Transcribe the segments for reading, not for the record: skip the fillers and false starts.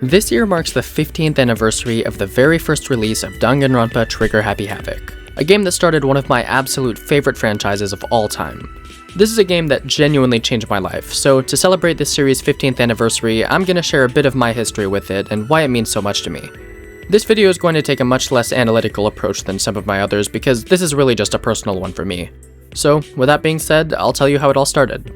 This year marks the 15th anniversary of the very first release of Danganronpa Trigger Happy Havoc, a game that started one of my absolute favorite franchises of all time. This is a game that genuinely changed my life, so to celebrate this series' 15th anniversary, I'm gonna share a bit of my history with it and why it means so much to me. This video is going to take a much less analytical approach than some of my others because this is really just a personal one for me. So, with that being said, I'll tell you how it all started.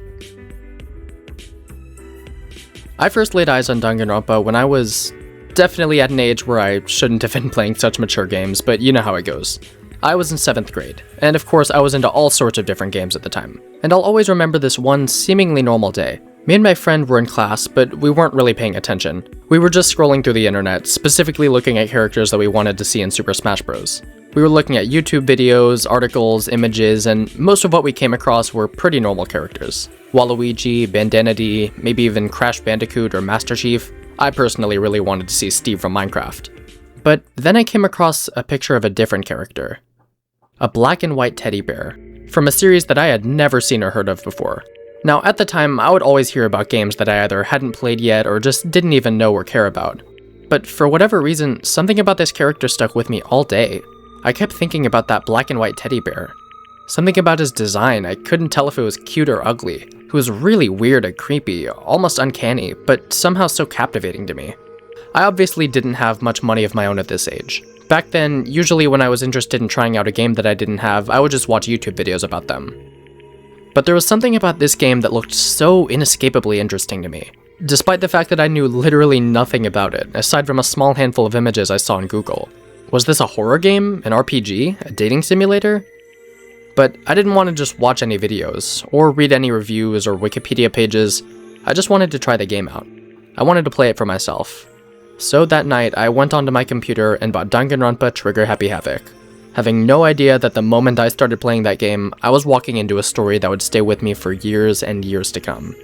I first laid eyes on Danganronpa when I was definitely at an age where I shouldn't have been playing such mature games, but you know how it goes. I was in 7th grade, and of course I was into all sorts of different games at the time. And I'll always remember this one seemingly normal day. Me and my friend were in class, but we weren't really paying attention. We were just scrolling through the internet, specifically looking at characters that we wanted to see in Super Smash Bros. We were looking at YouTube videos, articles, images, and most of what we came across were pretty normal characters. Waluigi, Bandanity, maybe even Crash Bandicoot or Master Chief. I personally really wanted to see Steve from Minecraft. But then I came across a picture of a different character. A black and white teddy bear, from a series that I had never seen or heard of before. Now, at the time, I would always hear about games that I either hadn't played yet or just didn't even know or care about. But for whatever reason, something about this character stuck with me all day. I kept thinking about that black and white teddy bear. Something about his design, I couldn't tell if it was cute or ugly. It was really weird and creepy, almost uncanny, but somehow so captivating to me. I obviously didn't have much money of my own at this age. Back then, usually when I was interested in trying out a game that I didn't have, I would just watch YouTube videos about them. But there was something about this game that looked so inescapably interesting to me, despite the fact that I knew literally nothing about it, aside from a small handful of images I saw on Google. Was this a horror game, an RPG, a dating simulator? But I didn't want to just watch any videos, or read any reviews or Wikipedia pages. I just wanted to try the game out. I wanted to play it for myself. So that night, I went onto my computer and bought Danganronpa Trigger Happy Havoc, having no idea that the moment I started playing that game, I was walking into a story that would stay with me for years and years to come.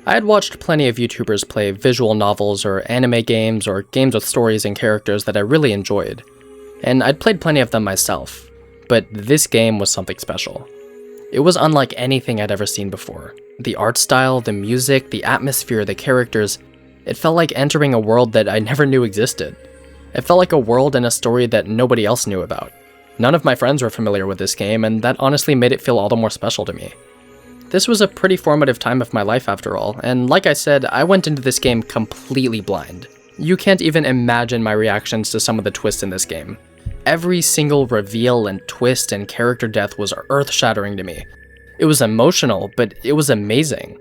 I had watched plenty of YouTubers play visual novels or anime games or games with stories and characters that I really enjoyed, and I'd played plenty of them myself, but this game was something special. It was unlike anything I'd ever seen before. The art style, the music, the atmosphere, the characters, it felt like entering a world that I never knew existed. It felt like a world and a story that nobody else knew about. None of my friends were familiar with this game, and that honestly made it feel all the more special to me. This was a pretty formative time of my life after all, and like I said, I went into this game completely blind. You can't even imagine my reactions to some of the twists in this game. Every single reveal and twist and character death was earth-shattering to me. It was emotional, but it was amazing.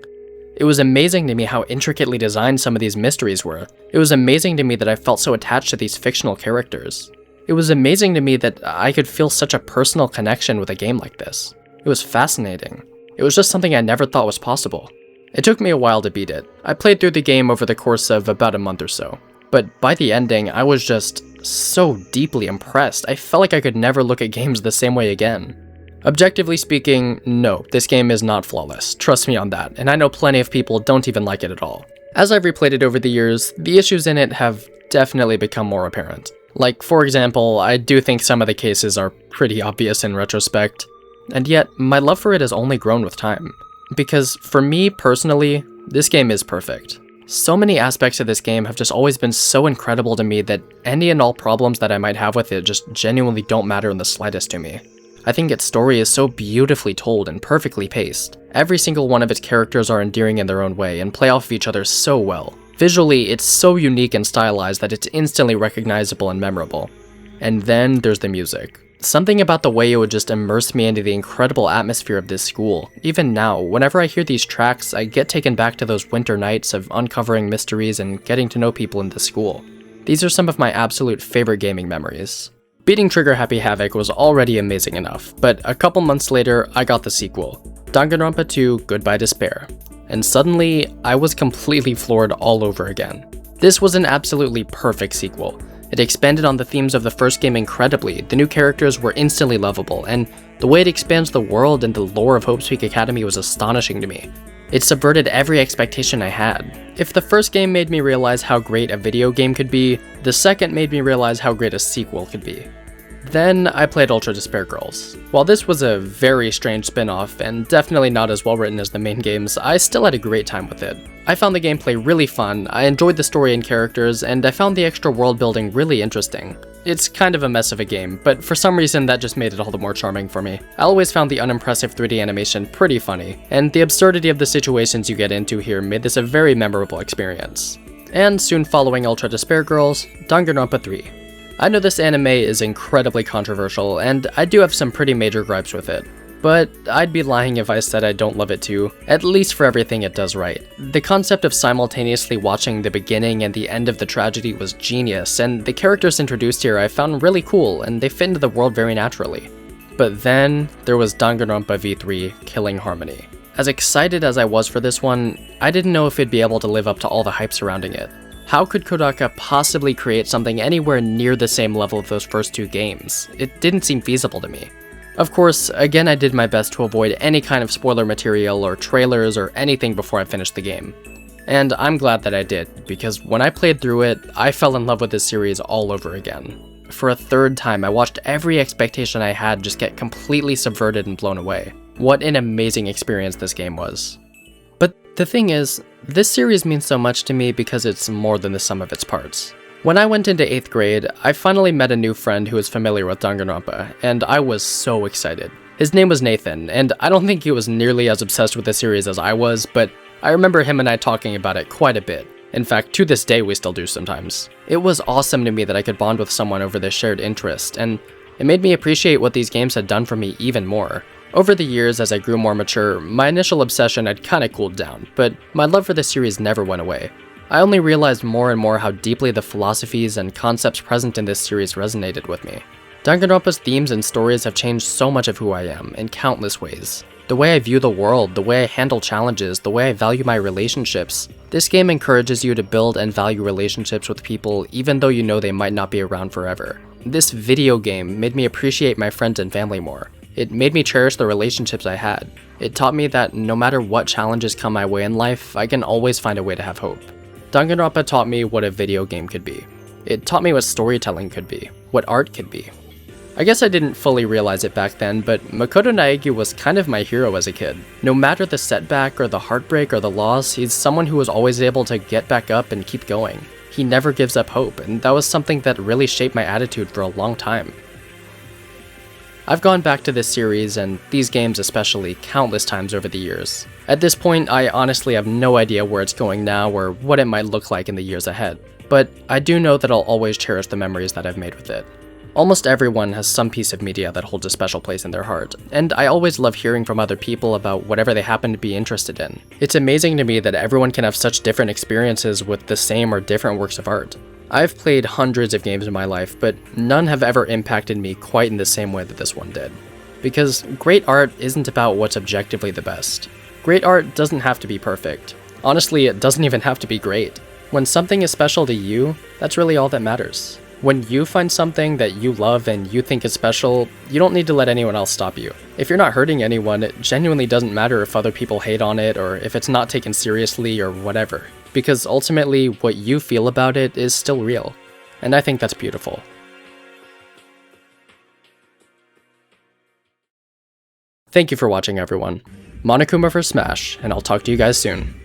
It was amazing to me how intricately designed some of these mysteries were. It was amazing to me that I felt so attached to these fictional characters. It was amazing to me that I could feel such a personal connection with a game like this. It was fascinating. It was just something I never thought was possible. It took me a while to beat it. I played through the game over the course of about a month or so. But by the ending, I was just so deeply impressed. I felt like I could never look at games the same way again. Objectively speaking, no, this game is not flawless. Trust me on that, and I know plenty of people don't even like it at all. As I've replayed it over the years, the issues in it have definitely become more apparent. Like, for example, I do think some of the cases are pretty obvious in retrospect. And yet, my love for it has only grown with time. Because for me, personally, this game is perfect. So many aspects of this game have just always been so incredible to me that any and all problems that I might have with it just genuinely don't matter in the slightest to me. I think its story is so beautifully told and perfectly paced. Every single one of its characters are endearing in their own way and play off of each other so well. Visually, it's so unique and stylized that it's instantly recognizable and memorable. And then there's the music. Something about the way it would just immerse me into the incredible atmosphere of this school. Even now, whenever I hear these tracks, I get taken back to those winter nights of uncovering mysteries and getting to know people in the school. These are some of my absolute favorite gaming memories. Beating Trigger Happy Havoc was already amazing enough, but a couple months later, I got the sequel, Danganronpa 2 Goodbye Despair. And suddenly, I was completely floored all over again. This was an absolutely perfect sequel. It expanded on the themes of the first game incredibly, the new characters were instantly lovable, and the way it expands the world and the lore of Hope's Peak Academy was astonishing to me. It subverted every expectation I had. If the first game made me realize how great a video game could be, the second made me realize how great a sequel could be. Then I played Ultra Despair Girls. While this was a very strange spin-off and definitely not as well written as the main games, I still had a great time with it. I found the gameplay really fun, I enjoyed the story and characters, and I found the extra world building really interesting. It's kind of a mess of a game, but for some reason that just made it all the more charming for me. I always found the unimpressive 3D animation pretty funny, and the absurdity of the situations you get into here made this a very memorable experience. And soon following Ultra Despair Girls, Danganronpa 3. I know this anime is incredibly controversial, and I do have some pretty major gripes with it. But I'd be lying if I said I don't love it too, at least for everything it does right. The concept of simultaneously watching the beginning and the end of the tragedy was genius, and the characters introduced here I found really cool, and they fit into the world very naturally. But then, there was Danganronpa V3, Killing Harmony. As excited as I was for this one, I didn't know if it'd be able to live up to all the hype surrounding it. How could Kodaka possibly create something anywhere near the same level of those first two games? It didn't seem feasible to me. Of course, again I did my best to avoid any kind of spoiler material or trailers or anything before I finished the game. And I'm glad that I did, because when I played through it, I fell in love with this series all over again. For a third time, I watched every expectation I had just get completely subverted and blown away. What an amazing experience this game was. But the thing is, this series means so much to me because it's more than the sum of its parts. When I went into 8th grade, I finally met a new friend who was familiar with Danganronpa, and I was so excited. His name was Nathan, and I don't think he was nearly as obsessed with the series as I was, but I remember him and I talking about it quite a bit. In fact, to this day we still do sometimes. It was awesome to me that I could bond with someone over this shared interest, and it made me appreciate what these games had done for me even more. Over the years, as I grew more mature, my initial obsession had kinda cooled down, but my love for the series never went away. I only realized more and more how deeply the philosophies and concepts present in this series resonated with me. Danganronpa's themes and stories have changed so much of who I am, in countless ways. The way I view the world, the way I handle challenges, the way I value my relationships. This game encourages you to build and value relationships with people even though you know they might not be around forever. This video game made me appreciate my friends and family more. It made me cherish the relationships I had. It taught me that no matter what challenges come my way in life, I can always find a way to have hope. Danganronpa taught me what a video game could be. It taught me what storytelling could be, what art could be. I guess I didn't fully realize it back then, but Makoto Naegi was kind of my hero as a kid. No matter the setback or the heartbreak or the loss, he's someone who was always able to get back up and keep going. He never gives up hope, and that was something that really shaped my attitude for a long time. I've gone back to this series, and these games especially, countless times over the years. At this point, I honestly have no idea where it's going now or what it might look like in the years ahead, but I do know that I'll always cherish the memories that I've made with it. Almost everyone has some piece of media that holds a special place in their heart, and I always love hearing from other people about whatever they happen to be interested in. It's amazing to me that everyone can have such different experiences with the same or different works of art. I've played hundreds of games in my life, but none have ever impacted me quite in the same way that this one did. Because great art isn't about what's objectively the best. Great art doesn't have to be perfect. Honestly, it doesn't even have to be great. When something is special to you, that's really all that matters. When you find something that you love and you think is special, you don't need to let anyone else stop you. If you're not hurting anyone, it genuinely doesn't matter if other people hate on it or if it's not taken seriously or whatever. Because ultimately, what you feel about it is still real. And I think that's beautiful. Thank you for watching, everyone. Monokuma for Smash, and I'll talk to you guys soon.